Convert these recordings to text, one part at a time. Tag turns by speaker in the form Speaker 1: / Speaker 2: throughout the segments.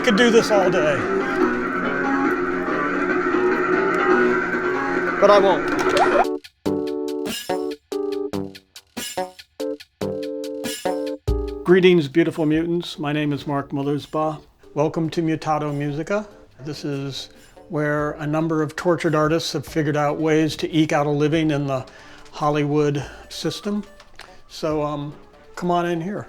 Speaker 1: could do this all day. But I won't. Greetings, beautiful mutants. My name is Mark Mothersbaugh. Welcome to Mutato Muzika. This is where a number of tortured artists have figured out ways to eke out a living in the Hollywood system. So come on in here.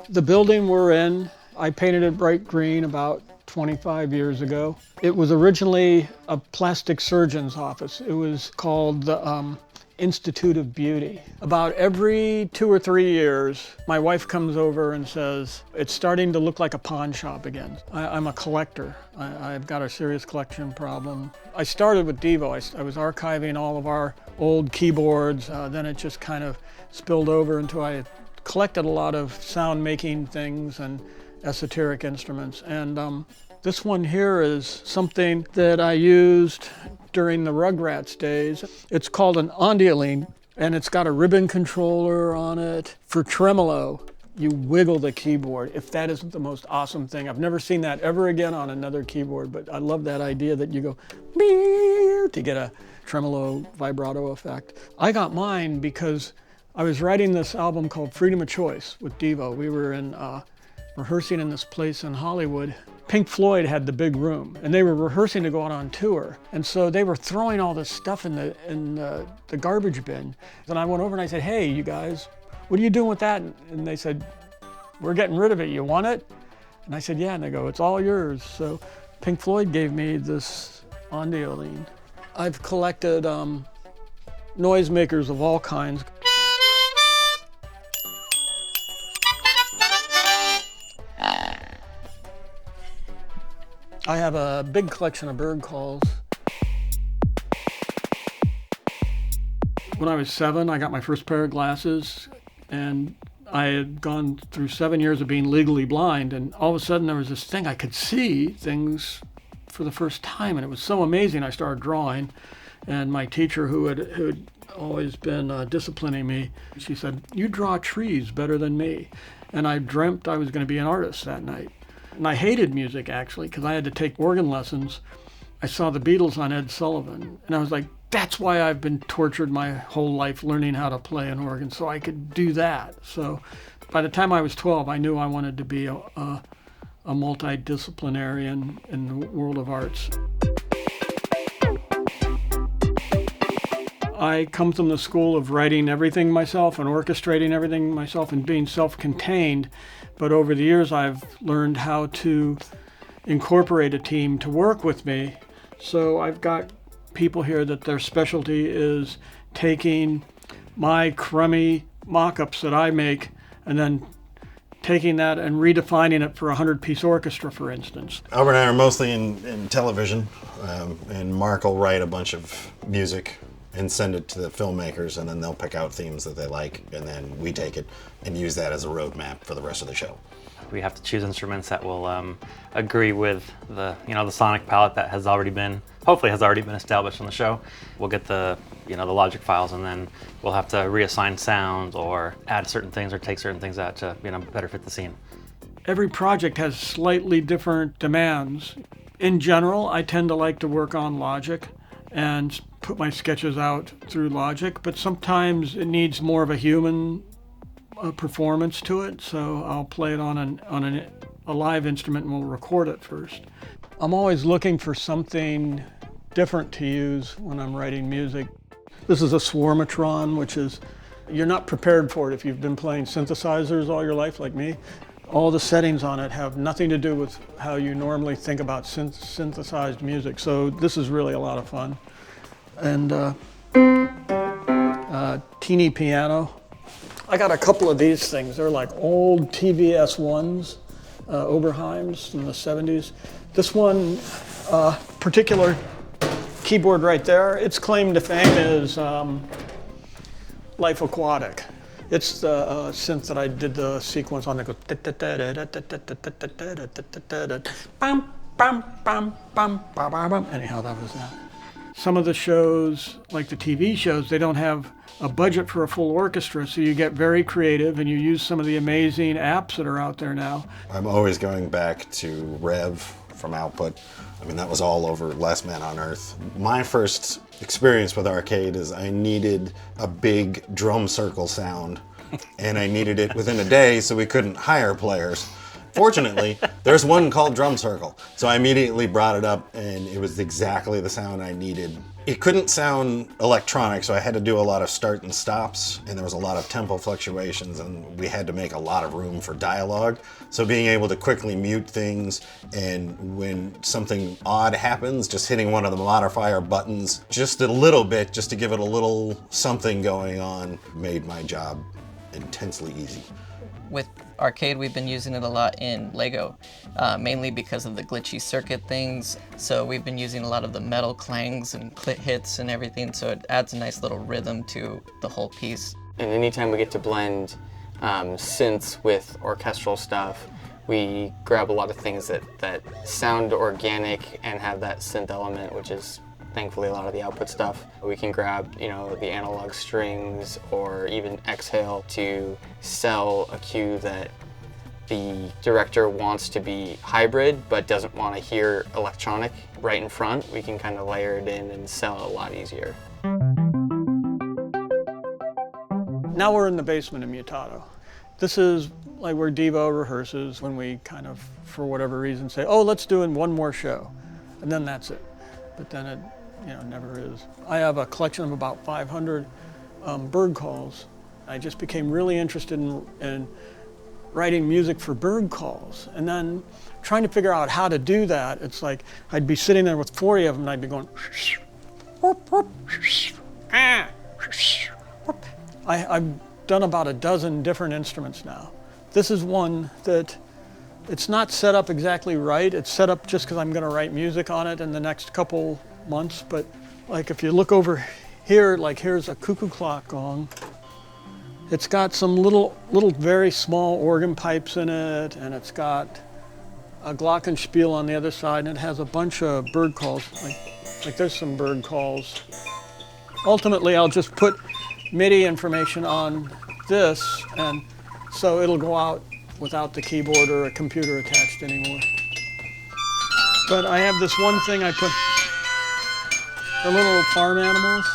Speaker 1: The building we're in, I painted it bright green about 25 years ago. It was originally a plastic surgeon's office. It was called the Institute of Beauty. About every 2 or 3 years, my wife comes over and says, it's starting to look like a pawn shop again. I'm a collector. I've got a serious collection problem. I started with Devo. I was archiving all of our old keyboards. Then it just kind of spilled over into I collected a lot of sound making things and esoteric instruments. And this one here is something that I used during the Rugrats days. It's called an ondioline, and it's got a ribbon controller on it. For tremolo, you wiggle the keyboard. If that isn't the most awesome thing. I've never seen that ever again on another keyboard, but I love that idea that you go to get a tremolo vibrato effect. I got mine because I was writing this album called Freedom of Choice with Devo. We were in rehearsing in this place in Hollywood. Pink Floyd had the big room, and they were rehearsing to go out on tour. And so they were throwing all this stuff in the garbage bin. And I went over and I said, hey, you guys, what are you doing with that? And they said, we're getting rid of it. You want it? And I said, yeah. And they go, it's all yours. So Pink Floyd gave me this ondioline. I've collected noisemakers of all kinds. I have a big collection of bird calls. When I was 7, I got my first pair of glasses, and I had gone through 7 years of being legally blind, and all of a sudden there was this thing I could see things for the first time, and it was so amazing. I started drawing, and my teacher, who had always been disciplining me, she said, you draw trees better than me. And I dreamt I was going to be an artist that night. And I hated music, actually, because I had to take organ lessons. I saw the Beatles on Ed Sullivan, and I was like, that's why I've been tortured my whole life learning how to play an organ, so I could do that. So by the time I was 12, I knew I wanted to be a multidisciplinarian in the world of arts. I come from the school of writing everything myself and orchestrating everything myself and being self-contained. But over the years, I've learned how to incorporate a team to work with me. So I've got people here that their specialty is taking my crummy mock-ups that I make and then taking that and redefining it for a 100-piece orchestra, for instance.
Speaker 2: Albert and I are mostly in television, and Mark will write a bunch of music and send it to the filmmakers, and then they'll pick out themes that they like, and then we take it and use that as a roadmap for the rest of the show.
Speaker 3: We have to choose instruments that will agree with the sonic palette that has already been, hopefully has already been established on the show. We'll get the logic files, and then we'll have to reassign sounds or add certain things or take certain things out to better fit the scene.
Speaker 1: Every project has slightly different demands. In general, I tend to like to work on Logic and put my sketches out through Logic, but sometimes it needs more of a human performance to it, so I'll play it on a live instrument and we'll record it first. I'm always looking for something different to use when I'm writing music. This is a Swarmatron, which is, you're not prepared for it if you've been playing synthesizers all your life like me. All the settings on it have nothing to do with how you normally think about synthesized music, so this is really a lot of fun. And teeny piano. I got a couple of these things. They're like old TVS-1s, Oberheims from the 70s. This one particular keyboard right there, its claim to fame is Life Aquatic. It's the synth that I did the sequence on that goes anyhow, that was that. Some of the shows, like the TV shows, they don't have a budget for a full orchestra, so you get very creative and you use some of the amazing apps that are out there now.
Speaker 2: I'm always going back to Rev from Output. I mean, that was all over Last Man on Earth. My first experience with arcade is I needed a big drum circle sound, and I needed it within a day, so we couldn't hire players. Fortunately, there's one called Drum Circle, so I immediately brought it up, and it was exactly the sound I needed. It couldn't sound electronic, so I had to do a lot of start and stops, and there was a lot of tempo fluctuations, and we had to make a lot of room for dialogue. So being able to quickly mute things, and when something odd happens, just hitting one of the modifier buttons just a little bit, just to give it a little something going on, made my job intensely easy.
Speaker 4: With arcade, we've been using it a lot in Lego, mainly because of the glitchy circuit things. So we've been using a lot of the metal clangs and clit hits and everything, so it adds a nice little rhythm to the whole piece.
Speaker 5: And anytime we get to blend synths with orchestral stuff, we grab a lot of things that sound organic and have that synth element, which is thankfully a lot of the output stuff. We can grab, the analog strings or even exhale to sell a cue that the director wants to be hybrid but doesn't want to hear electronic right in front. We can kind of layer it in and sell it a lot easier.
Speaker 1: Now we're in the basement of Mutato. This is like where Devo rehearses when we kind of, for whatever reason, say, oh, let's do one more show. And then that's it. But then it never is. I have a collection of about 500 bird calls. I just became really interested in writing music for bird calls. And then trying to figure out how to do that, it's like I'd be sitting there with 40 of them and I'd be going, I've done about a dozen different instruments now. This is one that it's not set up exactly right. It's set up just because I'm going to write music on it in the next couple months, but like if you look over here, like here's a cuckoo clock gong. It's got some little very small organ pipes in it, and it's got a glockenspiel on the other side, and it has a bunch of bird calls. Like there's some bird calls. Ultimately, I'll just put MIDI information on this, and so it'll go out without the keyboard or a computer attached anymore. But I have this one thing I put. The little farm animals.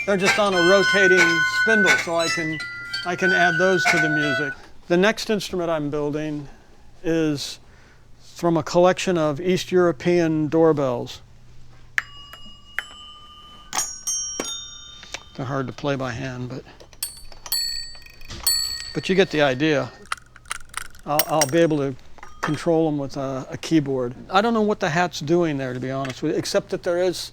Speaker 1: They're just on a rotating spindle, so I can add those to the music. The next instrument I'm building is from a collection of East European doorbells. They're hard to play by hand, but you get the idea. I'll be able to control them with a keyboard. I don't know what the hat's doing there, to be honest with you, except that there is,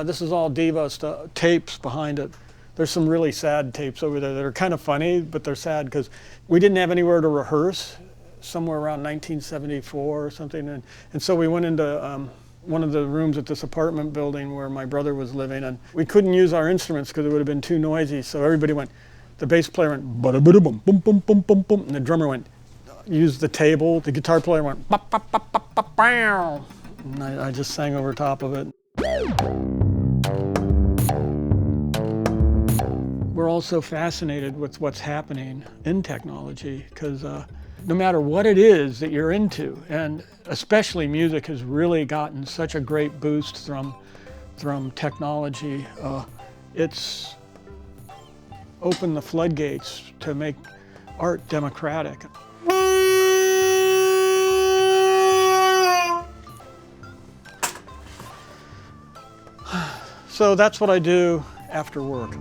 Speaker 1: this is all diva stuff, tapes behind it. There's some really sad tapes over there that are kind of funny, but they're sad because we didn't have anywhere to rehearse somewhere around 1974 or something. And so we went into one of the rooms at this apartment building where my brother was living, and we couldn't use our instruments because it would have been too noisy. So everybody went, the bass player went, ba-da-ba-da-bum, bum, bum, bum, bum, bum, and the drummer went, used the table, the guitar player went, bop, bop, bop, bop, bop, bow. And I just sang over top of it. We're also fascinated with what's happening in technology because no matter what it is that you're into, and especially music has really gotten such a great boost from technology. It's opened the floodgates to make art democratic. So that's what I do after work.